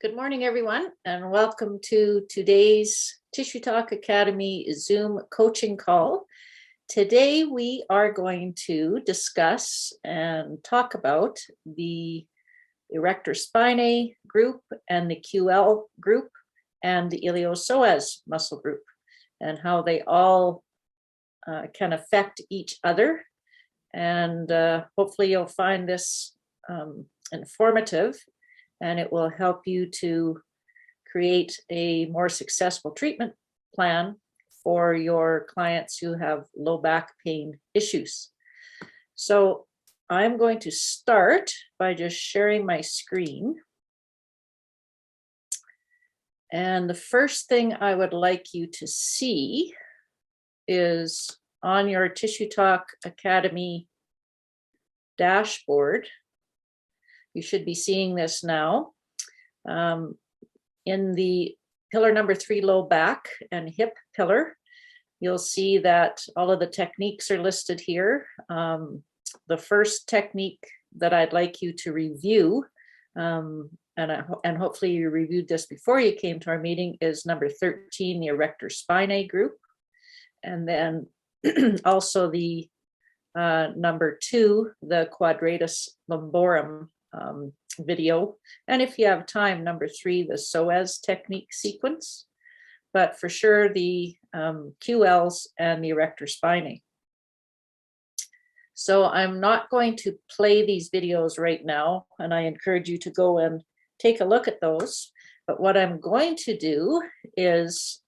Good morning, everyone, and welcome to today's Tissue Talk Academy Zoom coaching call. Today, we are going to discuss and talk about the erector spinae group and the QL group and the iliopsoas muscle group and how they all can affect each other. And hopefully you'll find this informative, and it will help you to create a more successful treatment plan for your clients who have low back pain issues. So I'm going to start by just sharing my screen. And the first thing I would like you to see is on your Tissue Talk Academy dashboard. You should be seeing this now. In the pillar number 3, low back and hip pillar, you'll see that all of the techniques are listed here. The first technique that I'd like you to review, and hopefully you reviewed this before you came to our meeting, is number 13, the erector spinae group. And then also the number 2, the quadratus lumborum video, and if you have time, number 3, the psoas technique sequence, but for sure the QLs and the erector spinae. So I'm not going to play these videos right now, and I encourage you to go and take a look at those, but what I'm going to do is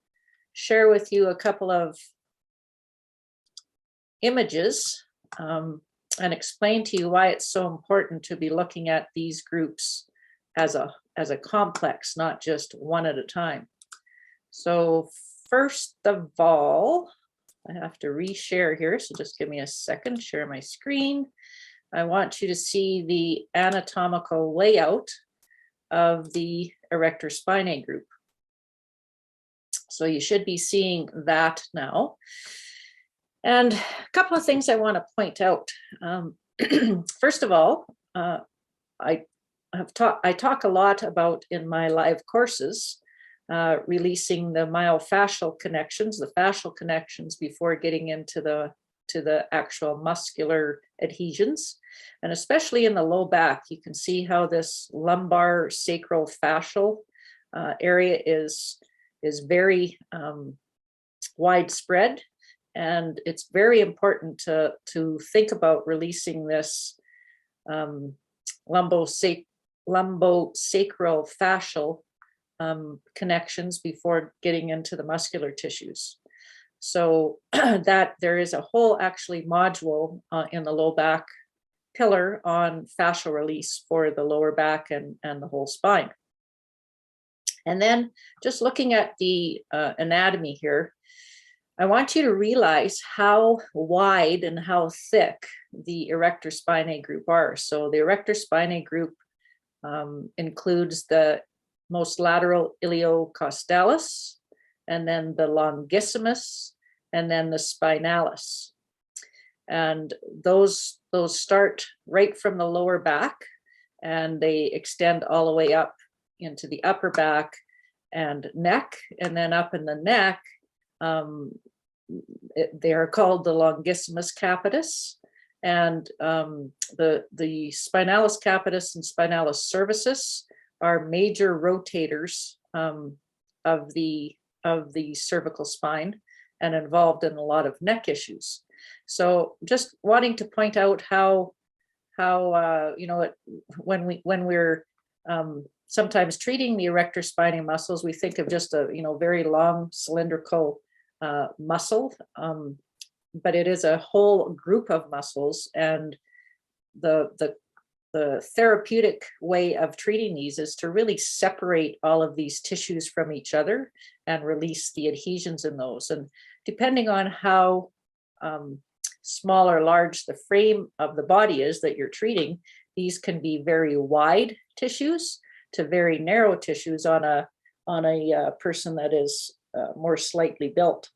share with you a couple of images and explain to you why it's so important to be looking at these groups as a complex, not just one at a time. So first of all, I have to reshare here, so just give me a second, share my screen. I want you to see the anatomical layout of the erector spinae group. So you should be seeing that now. And a couple of things I want to point out. First of all, I talk a lot about in my live courses, releasing the myofascial connections, the fascial connections, before getting into the actual muscular adhesions. And especially in the low back, you can see how this lumbar sacral fascial area is very widespread. And it's very important to think about releasing this lumbosacral fascial connections before getting into the muscular tissues. So that there is a whole actually module in the low back pillar on fascial release for the lower back and the whole spine. And then just looking at the anatomy here, I want you to realize how wide and how thick the erector spinae group are. So the erector spinae group includes the most lateral iliocostalis, and then the longissimus, and then the spinalis. And those start right from the lower back, and they extend all the way up into the upper back and neck, and then up in the neck, they are called the longissimus capitis, and the spinalis capitis and spinalis cervicis are major rotators of the cervical spine and involved in a lot of neck issues. So just wanting to point out how when we're sometimes treating the erector spinae muscles, we think of just a very long cylindrical muscle, but it is a whole group of muscles, and the therapeutic way of treating these is to really separate all of these tissues from each other and release the adhesions in those. And depending on how small or large the frame of the body is that you're treating, these can be very wide tissues to very narrow tissues on a person that is more slightly built.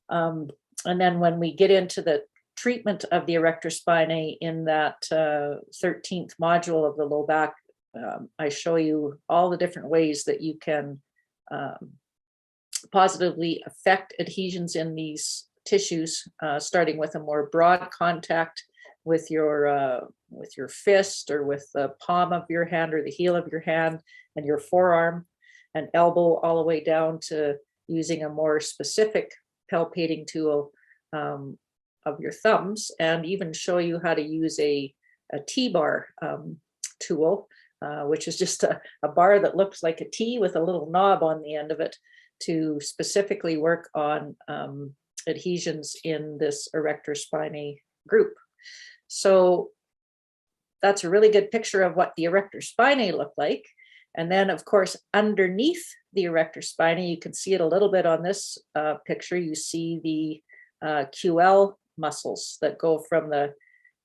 And then when we get into the treatment of the erector spinae in that 13th module of the low back I show you all the different ways that you can positively affect adhesions in these tissues, starting with a more broad contact with your fist or with the palm of your hand or the heel of your hand and your forearm and elbow, all the way down to using a more specific palpating tool of your thumbs, and even show you how to use a T-bar tool, which is just a bar that looks like a T with a little knob on the end of it, to specifically work on adhesions in this erector spinae group. So that's a really good picture of what the erector spinae look like. And then, of course, underneath the erector spinae, you can see it a little bit on this picture. You see the QL muscles that go from the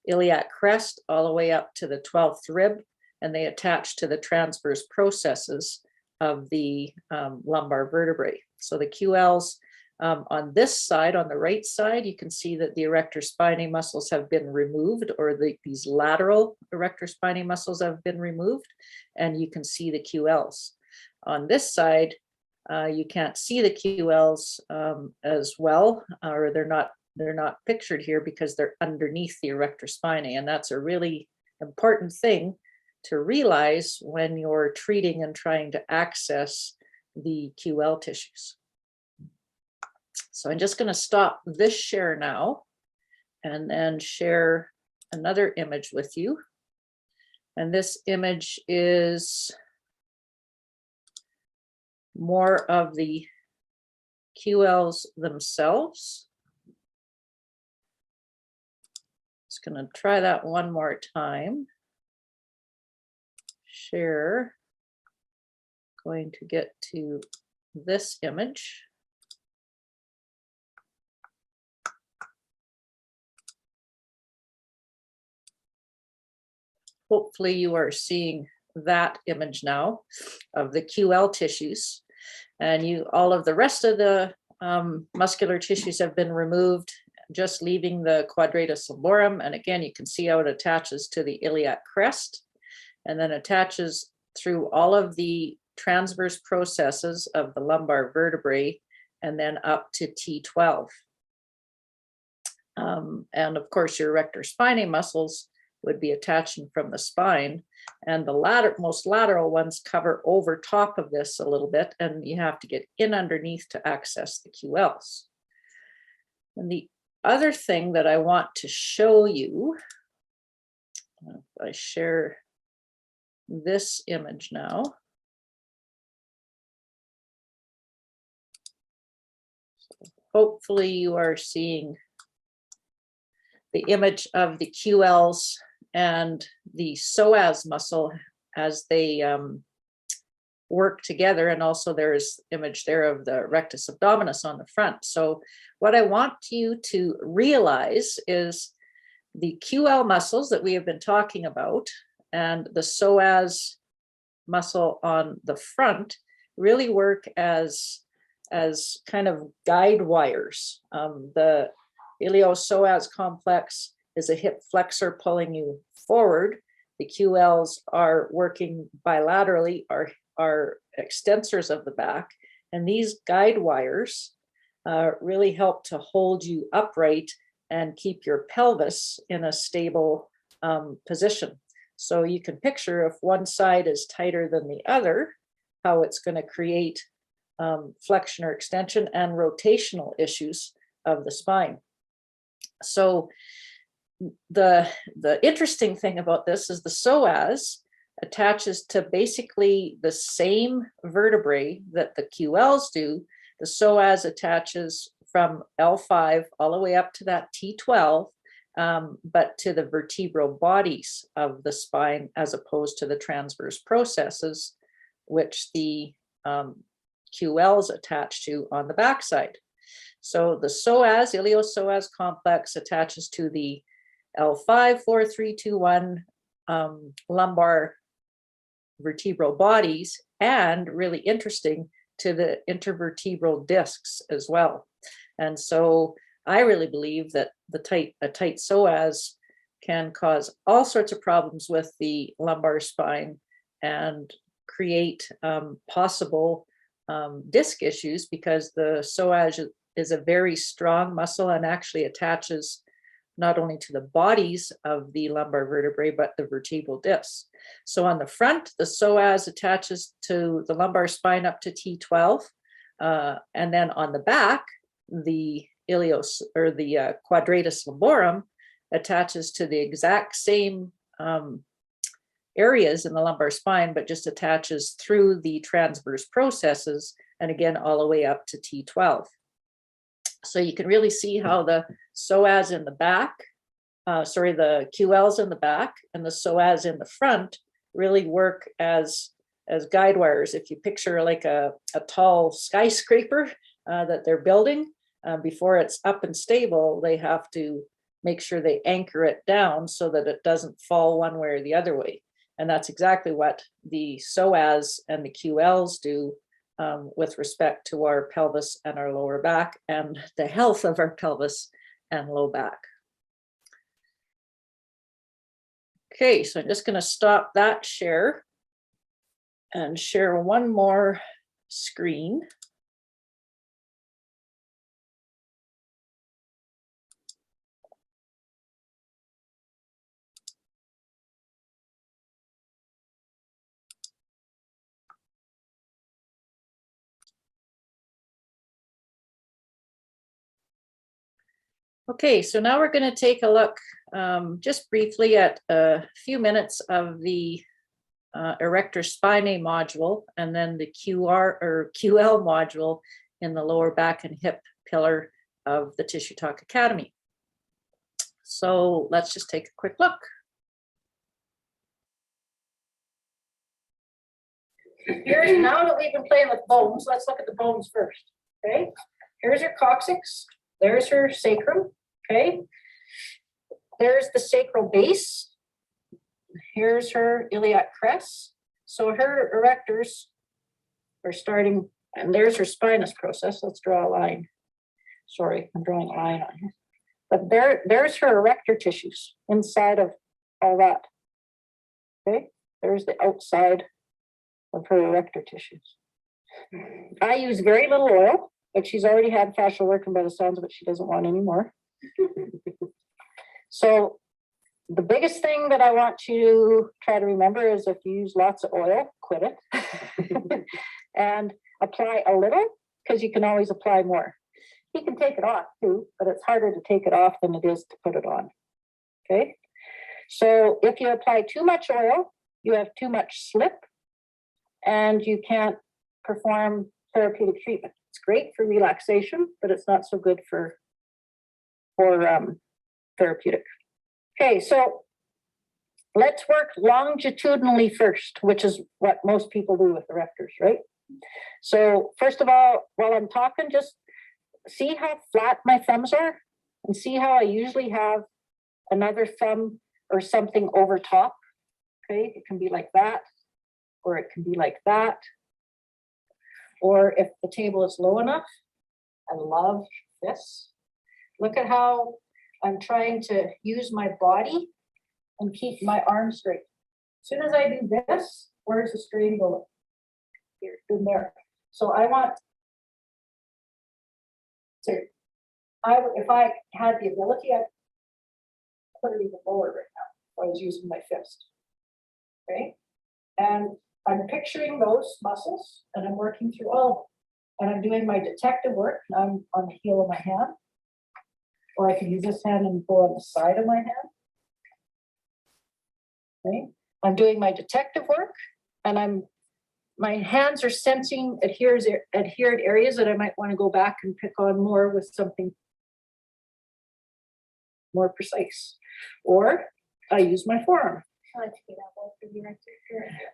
iliac crest all the way up to the 12th rib, and they attach to the transverse processes of the lumbar vertebrae. So the QLs on this side, on the right side, you can see that the erector spinae muscles have been removed, or these lateral erector spinae muscles have been removed, and you can see the QLs. On this side, you can't see the QLs as well, or they're not pictured here because they're underneath the erector spinae, and that's a really important thing to realize when you're treating and trying to access the QL tissues. So I'm just going to stop this share now and then share another image with you. And this image is more of the QLs themselves. Just going to try that one more time. Share. Going to get to this image. Hopefully you are seeing that image now of the QL tissues, and all of the rest of the muscular tissues have been removed, just leaving the quadratus lumborum. And again, you can see how it attaches to the iliac crest and then attaches through all of the transverse processes of the lumbar vertebrae and then up to T12. And of course, your erector spinae muscles would be attaching from the spine, and the most lateral ones cover over top of this a little bit, and you have to get in underneath to access the QLs. And the other thing that I want to show you, if I share this image now. So hopefully you are seeing the image of the QLs and the psoas muscle as they work together. And also there's image there of the rectus abdominis on the front. So what I want you to realize is the QL muscles that we have been talking about and the psoas muscle on the front really work as kind of guide wires. The iliopsoas complex is a hip flexor pulling you forward. The QLs are working bilaterally, are extensors of the back, and these guide wires really help to hold you upright and keep your pelvis in a stable position. So you can picture if one side is tighter than the other, how it's going to create flexion or extension and rotational issues of the spine. So the interesting thing about this is the psoas attaches to basically the same vertebrae that the QLs do. The psoas attaches from L5 all the way up to that T12, but to the vertebral bodies of the spine as opposed to the transverse processes, which the QLs attach to on the backside. So the psoas, iliopsoas complex attaches to the L5, 4, 3, 2, 1 lumbar vertebral bodies, and really interesting, to the intervertebral discs as well. And so I really believe that a tight psoas can cause all sorts of problems with the lumbar spine and create possible disc issues, because the psoas is a very strong muscle and actually attaches not only to the bodies of the lumbar vertebrae, but the vertebral discs. So on the front, the psoas attaches to the lumbar spine up to T12. And then on the back, the ilios or the quadratus lumborum attaches to the exact same areas in the lumbar spine, but just attaches through the transverse processes, and again, all the way up to T12. So you can really see how the psoas in the back, the QLs in the back and the psoas in the front really work as guide wires. If you picture like a tall skyscraper that they're building, before it's up and stable, they have to make sure they anchor it down so that it doesn't fall one way or the other way. And that's exactly what the psoas and the QLs do with respect to our pelvis and our lower back and the health of our pelvis and low back. Okay, so I'm just going to stop that share and share one more screen. Okay, so now we're going to take a look just briefly at a few minutes of the erector spinae module, and then the QL module in the lower back and hip pillar of the Tissue Talk Academy. So let's just take a quick look. Here's, now that we've been playing with bones, let's look at the bones first. Okay, here's your coccyx. There's her sacrum, okay? There's the sacral base. Here's her iliac crest. So her erectors are starting, and there's her spinous process. Let's draw a line. Sorry, I'm drawing a line on here. But there's her erector tissues inside of all that. Okay, there's the outside of her erector tissues. I use very little oil, but she's already had fascial work, and by the sounds of it, she doesn't want any more. So the biggest thing that I want you to try to remember is if you use lots of oil, quit it. And apply a little, because you can always apply more. You can take it off too, but it's harder to take it off than it is to put it on. Okay, so if you apply too much oil, you have too much slip, and you can't perform therapeutic treatment. It's great for relaxation, but it's not so good for therapeutic. Okay, so let's work longitudinally first, which is what most people do with erectors, right? So first of all, while I'm talking, just see how flat my thumbs are, and see how I usually have another thumb or something over top. Okay, it can be like that, or it can be like that. Or if the table is low enough, I love this. Look at how I'm trying to use my body and keep my arms straight. As soon as I do this, where's the strain going? Here, in there. So I want to, if I had the ability, I'd put it even lower right now. I was using my fist. Okay? And I'm picturing those muscles, and I'm working through all of them. And I'm doing my detective work. I'm on the heel of my hand. Or I can use this hand and go on the side of my hand. Okay. I'm doing my detective work, and my hands are sensing adhered areas that I might want to go back and pick on more with something more precise. Or I use my forearm. I like to get elbow for the erector,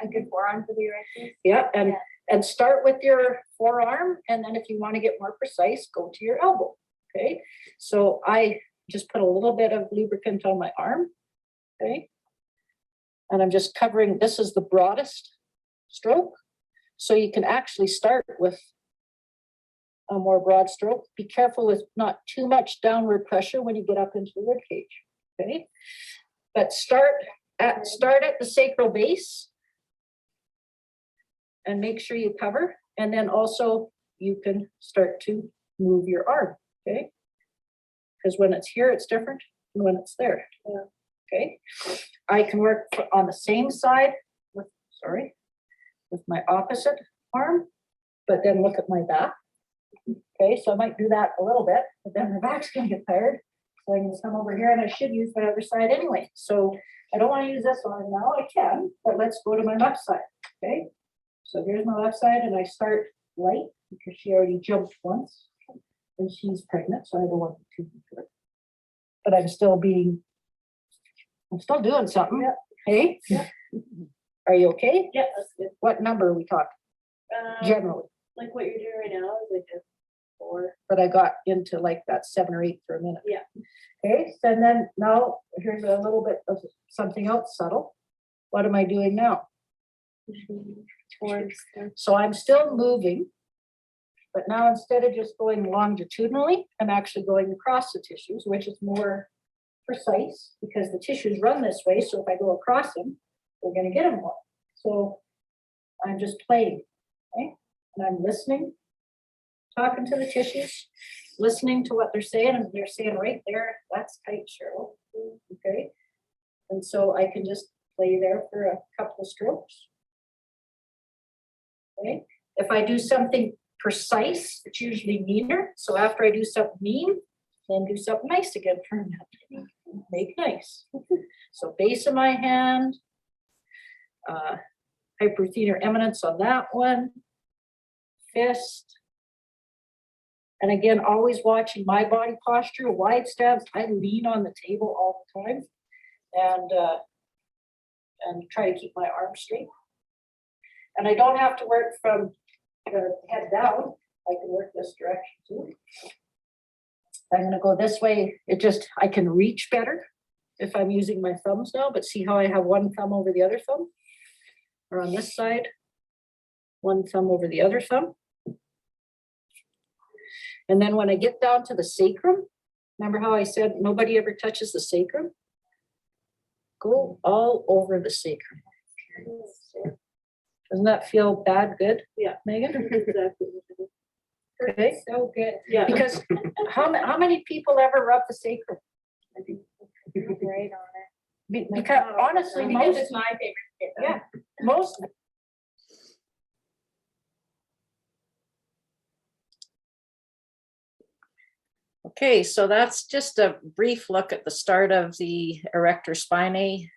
a good forearm for the erector. Yeah, and start with your forearm, and then if you want to get more precise, go to your elbow. Okay, so I just put a little bit of lubricant on my arm. Okay, and I'm just covering. This is the broadest stroke, so you can actually start with a more broad stroke. Be careful with not too much downward pressure when you get up into the rib cage. Okay, but start at the sacral base, and make sure you cover. And then also you can start to move your arm, okay? Because when it's here, it's different than when it's there. Okay, I can work on the same side with, with my opposite arm, but then look at my back. Okay, so I might do that a little bit, but then my back's gonna get tired. So I can come over here and I should use my other side anyway. So I don't want to use this one now, I can, but let's go to my left side, okay? So here's my left side and I start light because she already jumped once and she's pregnant, so I don't want to be her. But I'm still doing something. Yeah. Hey, yeah. Are you okay? Yeah, that's good. What number are we talking generally? Like what you're doing right now is like a 4. But I got into like that 7 or 8 for a minute. Yeah. Okay, so then now here's a little bit of something else subtle. What am I doing now? Towards So I'm still moving, but now instead of just going longitudinally, I'm actually going across the tissues, which is more precise because the tissues run this way. So if I go across them, we're going to get them more. So I'm just playing, okay? And I'm listening, talking to the tissues, listening to what they're saying, and they're saying right there, that's tight, Cheryl. Okay. And so I can just play there for a couple of strokes. Okay. If I do something precise, it's usually meaner. So after I do something mean, then do something nice again for a minute. Make nice. So base of my hand, hyperthenar eminence on that one, fist. And again, always watching my body posture, wide stance. I lean on the table all the time and try to keep my arms straight. And I don't have to work from the head down. I can work this direction too. I'm going to go this way. I can reach better if I'm using my thumbs now, but see how I have one thumb over the other thumb? Or on this side, one thumb over the other thumb. And then when I get down to the sacrum, remember how I said nobody ever touches the sacrum? Go all over the sacrum. Doesn't that feel bad good? Yeah. Megan? Exactly. Okay. So good. Yeah. Because how many people ever rub the sacrum? Right on it. Because honestly, Because most, it's my favorite. yeah, most. Okay, so that's just a brief look at the start of the erector spinae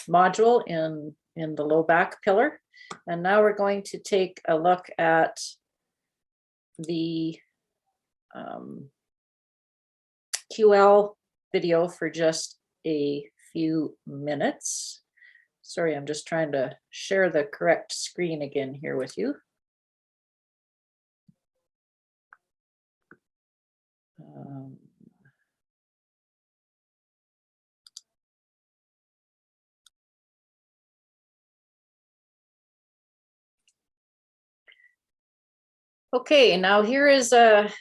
module in the low back pillar. And now we're going to take a look at the QL video for just a few minutes. Sorry, I'm just trying to share the correct screen again here with you. Okay, now here is a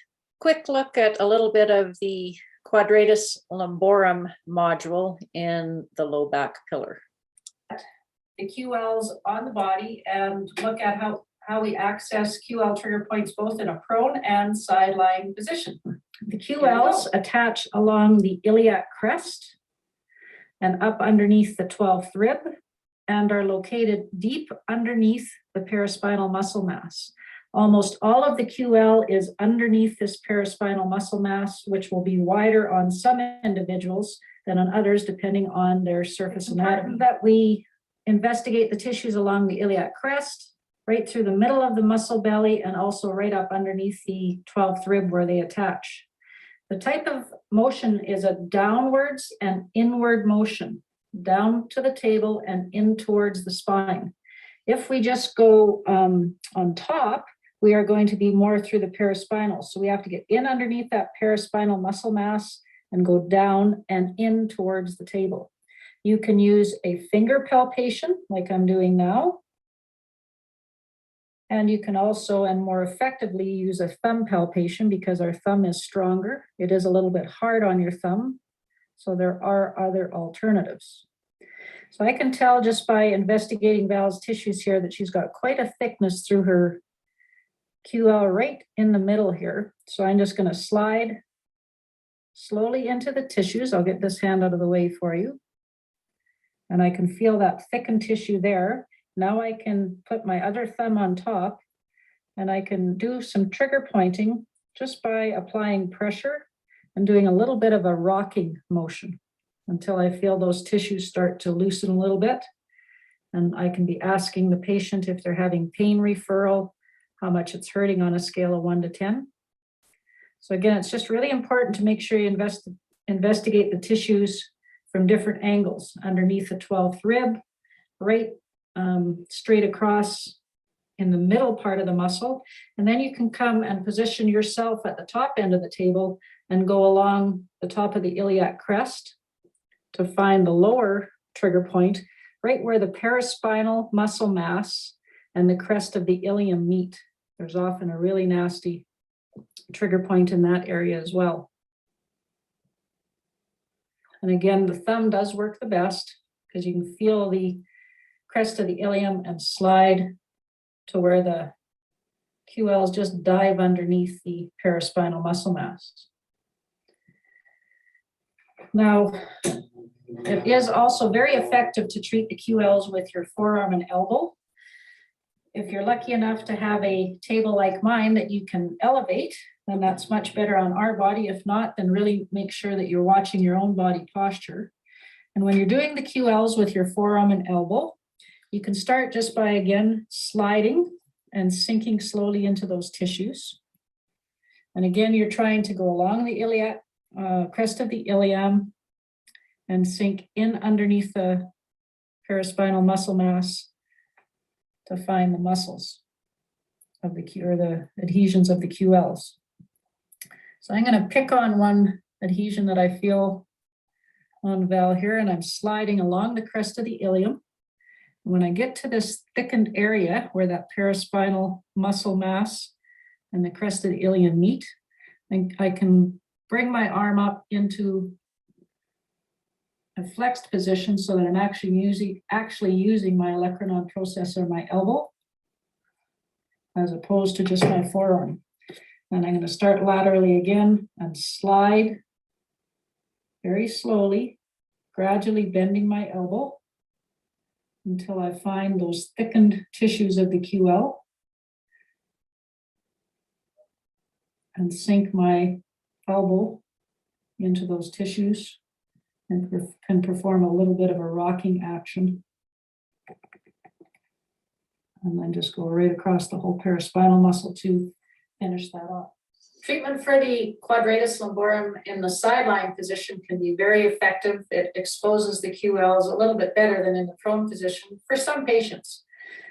quick look at a little bit of the quadratus lumborum module in the low back pillar. The QLs on the body and look at how we access QL trigger points both in a prone and side lying position. The QLs attach along the iliac crest and up underneath the 12th rib and are located deep underneath the paraspinal muscle mass. Almost all of the QL is underneath this paraspinal muscle mass, which will be wider on some individuals than on others, depending on their surface anatomy. That we investigate the tissues along the iliac crest, right through the middle of the muscle belly, and also right up underneath the 12th rib where they attach. The type of motion is a downwards and inward motion, down to the table and in towards the spine. If we just go on top, we are going to be more through the paraspinal. So we have to get in underneath that paraspinal muscle mass and go down and in towards the table. You can use a finger palpation like I'm doing now. And you can also, and more effectively, use a thumb palpation because our thumb is stronger. It is a little bit hard on your thumb. So there are other alternatives. So I can tell just by investigating Val's tissues here that she's got quite a thickness through her QL right in the middle here. So I'm just going to slide slowly into the tissues. I'll get this hand out of the way for you. And I can feel that thickened tissue there. Now I can put my other thumb on top and I can do some trigger pointing just by applying pressure and doing a little bit of a rocking motion until I feel those tissues start to loosen a little bit. And I can be asking the patient if they're having pain referral, how much it's hurting on a scale of 1 to 10. So again, it's just really important to make sure you investigate the tissues from different angles, underneath the 12th rib, right straight across in the middle part of the muscle. And then you can come and position yourself at the top end of the table and go along the top of the iliac crest to find the lower trigger point, right where the paraspinal muscle mass and the crest of the ilium meet. There's often a really nasty trigger point in that area as well. And again, the thumb does work the best because you can feel the crest of the ilium and slide to where the QLs just dive underneath the paraspinal muscle mass. Now, it is also very effective to treat the QLs with your forearm and elbow. If you're lucky enough to have a table like mine that you can elevate, then that's much better on our body. If not, then really make sure that you're watching your own body posture. And when you're doing the QLs with your forearm and elbow, you can start just by, again, sliding and sinking slowly into those tissues. And again, you're trying to go along the iliac, crest of the ilium and sink in underneath the paraspinal muscle mass to find the muscles of the Q, or the adhesions of the QLs. So I'm going to pick on one adhesion that I feel on Val here, and I'm sliding along the crest of the ilium. When I get to this thickened area where that paraspinal muscle mass and the crest of the ilium meet, I can bring my arm up into a flexed position so that I'm actually using my olecranon processor, my elbow, as opposed to just my forearm. And I'm going to start laterally again and slide very slowly, gradually bending my elbow until I find those thickened tissues of the QL and sink my elbow into those tissues and can perform a little bit of a rocking action. And then just go right across the whole paraspinal muscle to finish that off. Treatment for the quadratus lumborum in the sideline position can be very effective. It exposes the QLs a little bit better than in the prone position for some patients.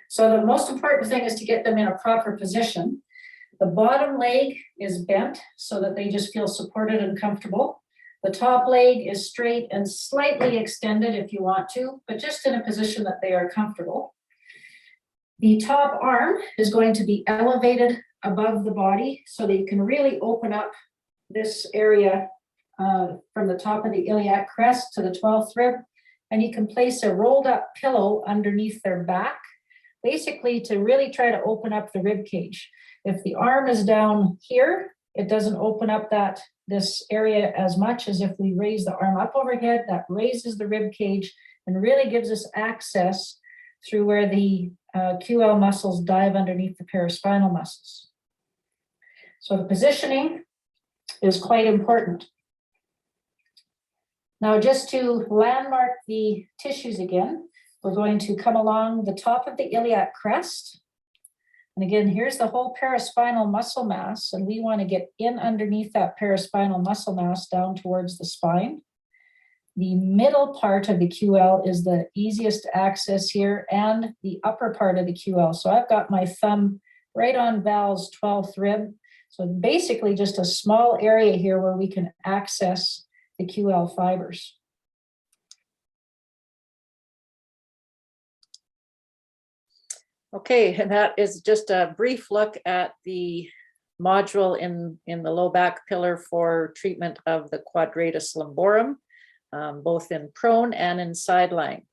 So the most important thing is to get them in a proper position. The bottom leg is bent so that they just feel supported and comfortable. The top leg is straight and slightly extended if you want to, but just in a position that they are comfortable. The top arm is going to be elevated above the body so that you can really open up this area from the top of the iliac crest to the 12th rib. And you can place a rolled up pillow underneath their back, basically to really try to open up the rib cage. If the arm is down here, it doesn't open up this area as much as if we raise the arm up overhead. That raises the rib cage and really gives us access through where the QL muscles dive underneath the paraspinal muscles. So the positioning is quite important. Now, just to landmark the tissues again, we're going to come along the top of the iliac crest. And again, here's the whole paraspinal muscle mass, and we want to get in underneath that paraspinal muscle mass down towards the spine. The middle part of the QL is the easiest to access here, and the upper part of the QL. So I've got my thumb right on Val's 12th rib. So basically just a small area here where we can access the QL fibers. Okay, and that is just a brief look at the module in the low back pillar for treatment of the quadratus lumborum, both in prone and in sideline.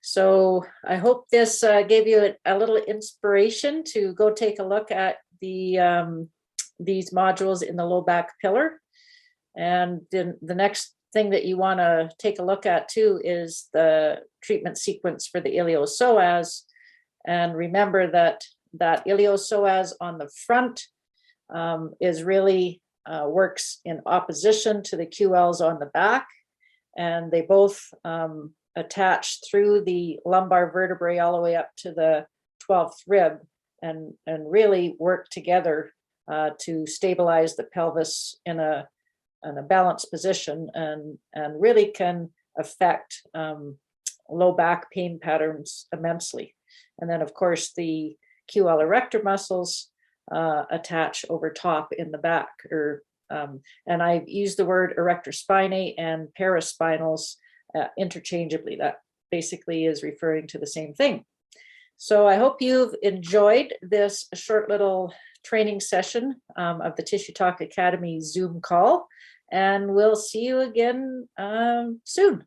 So I hope this gave you a little inspiration to go take a look at these modules in the low back pillar. And then the next thing that you want to take a look at too is the treatment sequence for the iliopsoas. And remember that iliopsoas on the front is really works in opposition to the QLs on the back. And they both attach through the lumbar vertebrae all the way up to the 12th rib and really work together to stabilize the pelvis in a balanced position and really can affect low back pain patterns immensely. And then of course the QL erector muscles attach over top in the back, and I've used the word erector spinae and paraspinals interchangeably. That basically is referring to the same thing. So I hope you've enjoyed this short little training session of the Tissue Talk Academy Zoom call, and we'll see you again soon.